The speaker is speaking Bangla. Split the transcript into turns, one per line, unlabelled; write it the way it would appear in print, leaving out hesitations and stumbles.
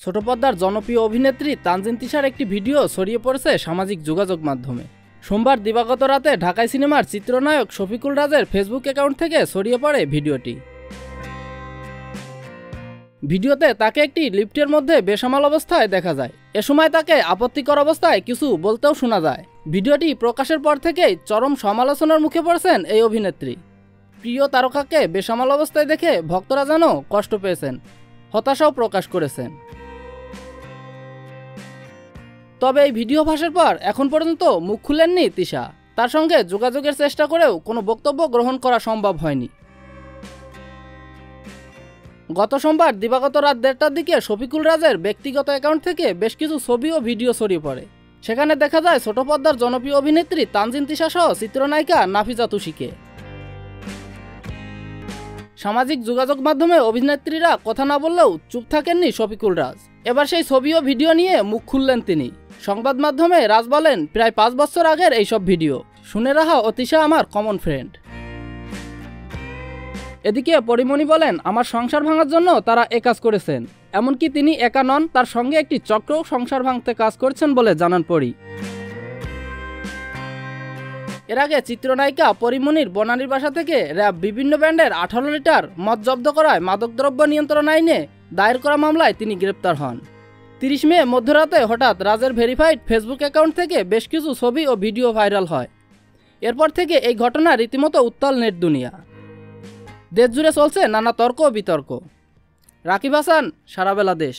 ছোট পর্দার জনপ্রিয় অভিনেত্রী তানজিন তিশার একটি ভিডিও ছড়িয়ে পড়েছে সামাজিক যোগাযোগ মাধ্যমে। সোমবার দিবাগত রাতে ঢাকাই সিনেমার চিত্রনায়ক শফিকুল রাজের ফেসবুক অ্যাকাউন্ট থেকে ছড়িয়ে পড়ে ভিডিওটি। ভিডিওতে তাকে একটি লিফটের মধ্যে বেসামাল অবস্থায় দেখা যায়। এ সময় তাকে আপত্তিকর অবস্থায় কিছু বলতেও শোনা যায়। ভিডিওটি প্রকাশের পর থেকেই চরম সমালোচনার মুখে পড়েছেন এই অভিনেত্রী। প্রিয় তারকাকে বেসামাল অবস্থায় দেখে ভক্তরা যেন কষ্ট পেয়েছেন, হতাশাও প্রকাশ করেছেন। তবে এই ভিডিও ফাঁসের পর এখন পর্যন্ত মুখ খুলেননি তিশা। তার সঙ্গে যোগাযোগের চেষ্টা করেও কোনো বক্তব্য গ্রহণ করা সম্ভব হয়নি। গত সোমবার দিবাগত রাত 1:30টার দিকে শফিকুল রাজের ব্যক্তিগত অ্যাকাউন্ট থেকে বেশ কিছু ছবি ও ভিডিও ছড়িয়ে পড়ে। সেখানে দেখা যায় ছোট পর্দার জনপ্রিয় অভিনেত্রী তানজিন তিশা সহ চিত্রনায়িকা নাফিজা তুষিকে। সামাজিক যোগাযোগ মাধ্যমে অভিনেত্রীরা কথা না বললেও চুপ থাকেননি শফিকুল রাজ। এবার সেই ছবি ও ভিডিও নিয়ে মুখ খুললেন তিনি। সংবাদ মাধ্যমে রাজ বলেন, প্রায় 5 বছর আগের এইসব ভিডিও শুনে রাহা ও তিশা আমার কমন ফ্রেন্ড। এদিকে পরিমণি বলেন, আমার সংসার ভাঙার জন্য তারা এ কাজ করেছেন। এমনকি তিনি একা নন, তার সঙ্গে একটি চক্রও সংসার ভাঙতে কাজ করছেন বলে জানান পরি। এর আগে চিত্রনায়িকা পরিমণির বনানীর বাসা থেকে র্যাব বিভিন্ন ব্র্যান্ডের 18 লিটার মদ জব্দ করায় মাদকদ্রব্য নিয়ন্ত্রণ আইনে দায়ের করা মামলায় তিনি গ্রেপ্তার হন। 30 মে মধ্যরাতে হঠাৎ রাজের ভেরিফাইড ফেসবুক অ্যাকাউন্ট থেকে বেশ কিছু ছবি ও ভিডিও ভাইরাল হয়। এরপর থেকে এই ঘটনা রীতিমতো উত্তাল নেট দুনিয়া। দেশ জুড়ে চলছে নানা তর্ক ও বিতর্ক। রাকিব হাসান, সারাবেলা দেশ।